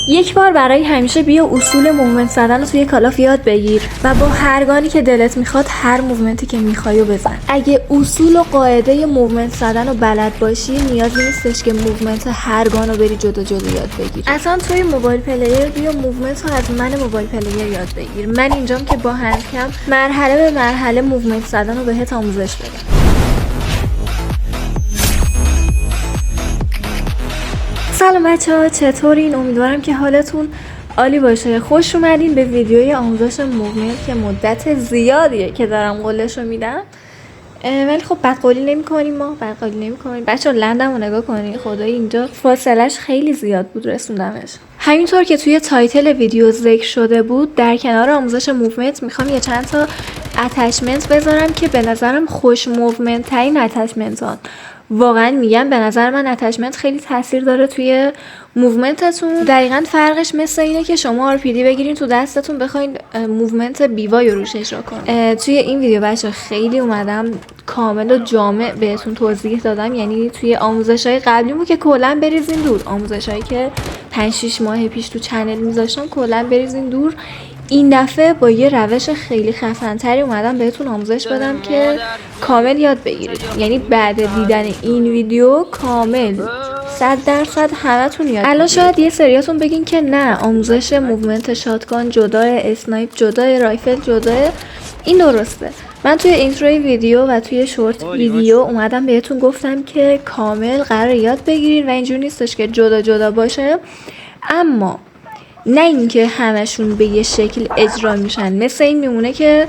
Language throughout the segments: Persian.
یک بار برای همیشه بیا اصول موومنت زدن رو توی کالاف یاد بگیر و با هر گانی که دلت میخواد هر موومنتی که میخوای بزن. اگه اصول و قاعده موومنت زدن رو بلد باشی نیازی نیستش که موومنت هر گان رو بری جدا جدا یاد بگیری. اصلا توی موبایل پلیر بیا موومنت رو از من موبایل پلیر یاد بگیر. من اینجام که با هندکم مرحله به مرحله موومنت زدن رو بهت آموزش بدم. سلام بچه‌ها، چطورین؟ امیدوارم که حالتون عالی باشه. خوش اومدین به ویدیوی آموزش موومنت که مدت زیادیه که دارم قولش رو میدم، ولی خب بدقولی نمی‌کنیم. بچه‌ها لندم رو نگاه کنین، خدای اینجا فاصلش خیلی زیاد بود رسوندمش. همینطور که توی تایتل ویدیو ذکر شده بود، در کنار آموزش موومنت میخوام یه چند تا اتچمنت بذارم که به نظرم خوش موومنت ترین اتچمنتان. واقعا میگم به نظر من اتچمنت خیلی تاثیر داره توی موومنتتون. دقیقاً فرقش مثل اینه که شما آرپیدی بگیرین تو دستتون بخواین موومنت بیوای روش اجرا کنین. توی این ویدیو بچه خیلی اومدم کامل و جامع بهتون توضیح دادم، یعنی توی آموزش‌های قبلیمو که کلا بریزین دور، آموزش‌هایی که 5-6 ماه پیش تو چنل میذاشتم کلا بریزین دور. این دفعه با یه روش خیلی خفن‌تری اومدم بهتون آموزش بدم که کامل یاد بگیرید. یعنی بعد دیدن این ویدیو کامل 100% همتون یاد. الان شاید یه سریاتون بگین که نه، آموزش موومنت شاتگان جداه، اسنایپ جداه، رایفل جداه. این درسته. من توی اینتروی ویدیو و توی شورت ویدیو اومدم بهتون گفتم که کامل قرار یاد بگیرین و اینجور نیستش که جدا جدا باشه، اما نه اینکه همشون به یه شکل اجرا میشن. مثل این میمونه که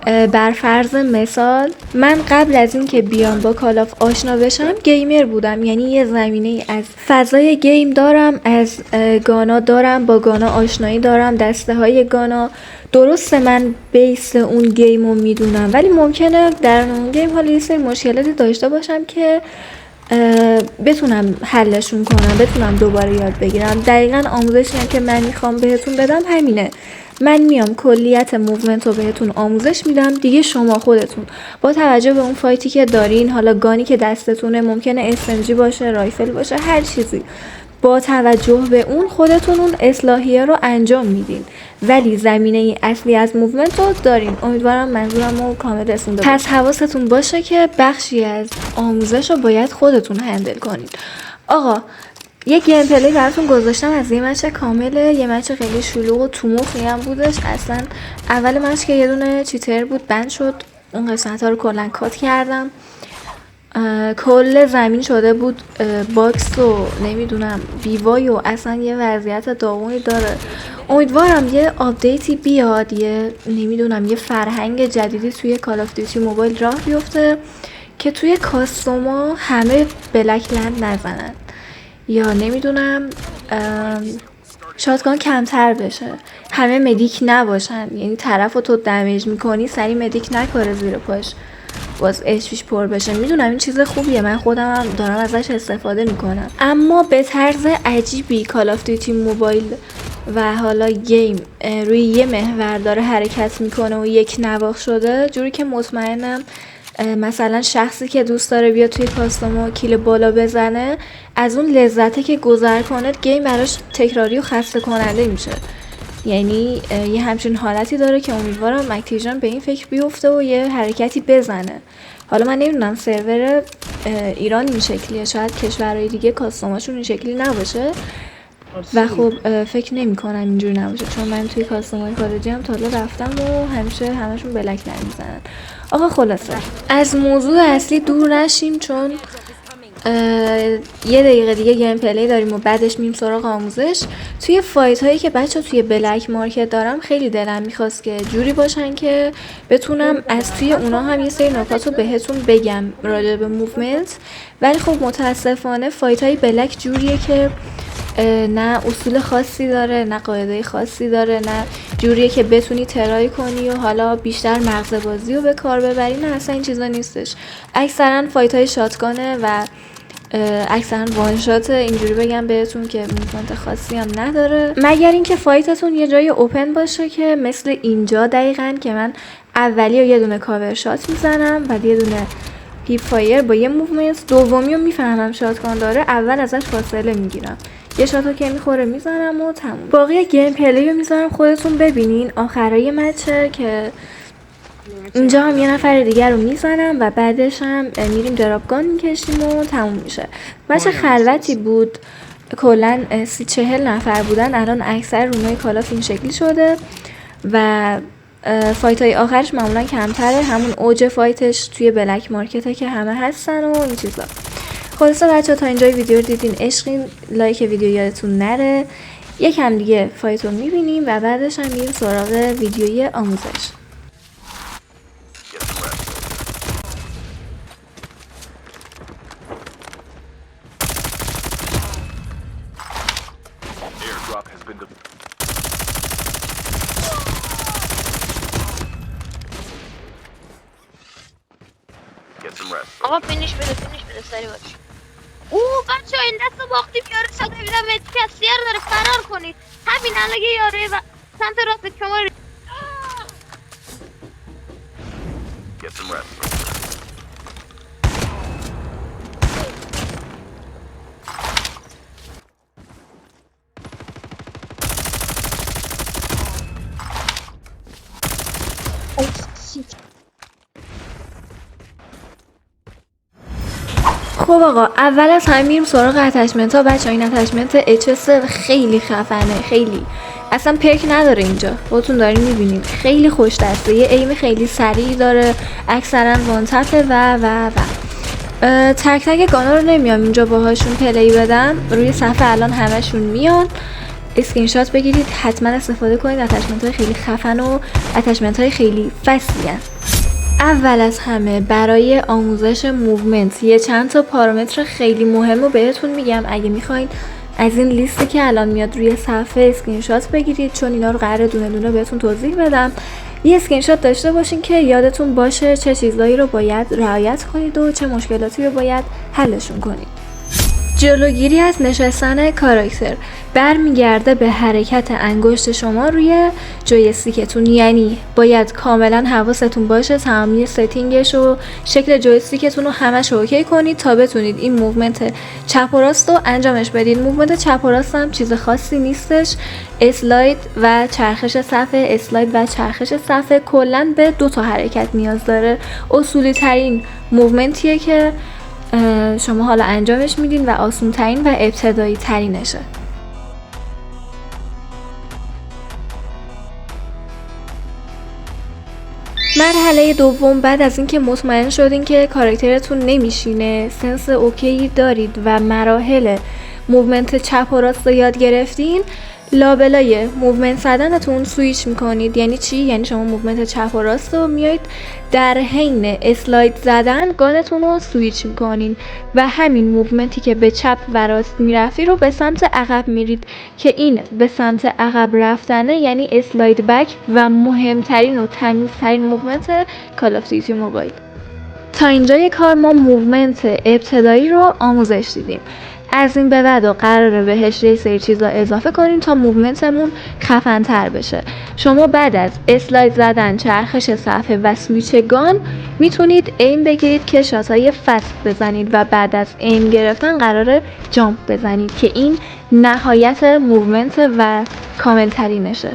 بر فرض مثال من قبل از این که بیام با کالاف آشنا بشم گیمر بودم، یعنی یه زمینه از فضای گیم دارم، از گانا دارم، با گانا آشنایی دارم، دسته های گانا. درسته من بیس اون گیم رو میدونم، ولی ممکنه در اون گیم حالا یه سری مشکلاتی داشته باشم که بتونم حلشون کنم، بتونم دوباره یاد بگیرم. دقیقاً آموزشی که من میخوام بهتون بدم همینه. من میام کلیت موومنت رو بهتون آموزش میدم، دیگه شما خودتون با توجه به اون فایتی که دارین، حالا گانی که دستتونه، ممکنه SMG باشه، رایفل باشه، هر چیزی، با توجه به اون خودتون اون اصلاحیه رو انجام میدین، ولی زمینه اصلی از موومنت رو دارین. امیدوارم منظورم رو کامل رسونده باشم. پس حواستون باشه که بخشی از آموزش رو باید خودتون هندل کنین. آقا یک گیم پلی براتون گذاشتم از یه مچ کامله، یه مچ خیلی شلوغ و تو مخی هم بودش. اصلا اول مچ که یه دونه چیتر بود بند شد، اون قسمت ها رو کلا کات کردم. کل زمین شده بود باکس و نمیدونم بیوای و اصلا یه وضعیت داغونی داره. امیدوارم یه آپدیتی بیاد، یه نمیدونم یه فرهنگ جدیدی توی کال آف دیوتی موبایل راه بیفته که توی کاستوما همه بلک لند نزنن، یا نمیدونم شاتگان کمتر بشه، همه مدیک نباشن، یعنی طرف رو تو دمیج میکنی سری مدیک نکاره زیر پاش باز اچپیش پر بشه. میدونم این چیز خوبیه، من خودم هم دارم ازش استفاده میکنم، اما به طرز عجیبی کال آف دیوتی موبایل و حالا گیم روی یه محور داره حرکت میکنه و یک نواخت شده، جوری که مطمئنم مثلا شخصی که دوست داره بیاد توی کاستومو کیل بالا بزنه، از اون لذته که گذر کنه گیم براش تکراری و خسته کننده میشه. یعنی یه همچین حالتی داره که امیدوارم اکتیویژن به این فکر بیفته و یه حرکتی بزنه. حالا من نمیدونم سرور ایران این شکلیه، شاید کشورهای دیگه کاستوماشون این شکلی نباشه و خب فکر نمی کنم اینجوری نباشه، چون من توی کاستومای خارجی هم تا حالا رفتم و همیشه همشون بلک نمیزنن. آقا خلاصه از موضوع اصلی دور نشیم، چون یه دقیقه دیگه گیم پلی داریم و بعدش میم سراغ آموزش. توی فایت هایی که بچه توی بلک مارکت دارم خیلی دلم میخواست که جوری باشن که بتونم از توی اونا هم یه سری نکات رو بهتون بگم راجع به موومنت، ولی خب متاسفانه فایت های بلک جوریه که نه اصول خاصی داره، نه قاعده خاصی داره، نه جوریه که بتونی ترای کنی و حالا بیشتر مغز بازی رو به کار ببری. نه اصلا این چیزا نیستش. اکثرا فایت های شاتگانه و اکثرا وان شات، اینجوری بگم بهتون که موومنت خاصی هم نداره، مگر اینکه فایتتون یه جای اوپن باشه که مثل اینجا دقیقاً که من اولی رو یه دونه کاور شات میزنم و یه دونه هیپ فایر با یه موومنت، دومی رو میفهمم شاتگان داره اول ازش فاصله میگیرم. یه شاتو که میخوره میزنم و تموم. باقی گیم پلی رو میذارم خودتون ببینین. آخرای مچه که اینجا هم یه نفر دیگر رو میزنم و بعدش هم میریم دراپگان میکشیم و تموم میشه. بچه خلوتی بود، کلا 30-40 نفر بودن. الان اکثر رومای کالاف این شکلی شده و فایت های آخرش معمولا کمتره. همون اوج فایتش توی بلک مارکته که همه هستن و این چیزا. خلاصه بچه تا اینجای ویدیو رو دیدین، عشقین. لایک ویدیو یادتون نره. یکم دیگه فایت رو میبینیم و بعدش هم میریم سراغ ویدیوی آموزش. آقا فینیش بده سری باش. بچه ها این دست رو باختیم. یاره شده بیدم کسیر داره، فرار کنید. همین الان یه یاره و سمت راست شما خب آقا، اول از همه میریم سراغ اتچمنت ها. بچه این اتچمنت HS خیلی خفنه، خیلی اصلا پرک نداره. اینجا خودتون دارین میبینید خیلی خوش دسته، یه ایم خیلی سریع داره، اکثرا وانتپه و تک تک گانا رو نمیام اینجا باهاشون پلی بدم. روی صفحه الان همشون میان، اسکرین شات بگیرید، حتما استفاده کنید. اتچمنت های خیلی خفن و اتچمنت های خیلی فصلی هست. اول از همه برای آموزش موومنت یه چند تا پارامتر خیلی مهم رو بهتون میگم. اگه میخواین از این لیستی که الان میاد روی صفحه اسکرین شات بگیرید، چون اینا رو قراره دونه دونه بهتون توضیح بدم. یه اسکرین شات داشته باشین که یادتون باشه چه چیزایی رو باید رعایت کنید و چه مشکلاتی رو باید حلشون کنید. جلوگیری از نشستن کاراکتر برمیگرده به حرکت انگشت شما روی جویستیکتون، یعنی باید کاملا حواستون باشه تمامی ستینگش و شکل جویستیکتون رو همش اوکی کنید تا بتونید این موومنت چپ و راست رو انجامش بدید. موومنت چپ و راست هم چیز خاصی نیستش، اسلاید و چرخش صفحه، اسلاید و چرخش صفحه کلا به 2 تا حرکت نیاز داره. اصولی ترین موومنتیه که شما حالا انجامش میدین و آسون ترین و ابتدایی ترینشه. مرحله دوم، بعد از اینکه مطمئن شدین که کاراکترتون نمیشینه، سنس اوکی دارید و مراحل موومنت چپ و راست رو یاد گرفتین، لابلای موومنت زدنتون سویچ میکنید. یعنی چی؟ یعنی شما موومنت چپ و راست رو میایید در حین اسلاید زدن گانتون رو سویچ میکنین و همین موومنتی که به چپ و راست میرفتی رو به سمت عقب میرید که این به سمت عقب رفتنه یعنی اسلاید بک و مهمترین و تمیزترین موومنت کال آف دیوتی موبایل. تا اینجای کار ما موومنت ابتدایی رو آموزش دیدیم. از این به بعد قراره بهش یه سری چیزا اضافه کنیم تا موومنتمون خفن تر بشه. شما بعد از اسلاید زدن، چرخش صفحه و سویچ گان میتونید ایم بگیرید که شاتای فست بزنید و بعد از ایم گرفتن قراره جامپ بزنید که این نهایت موومنت و کامل ترینشه.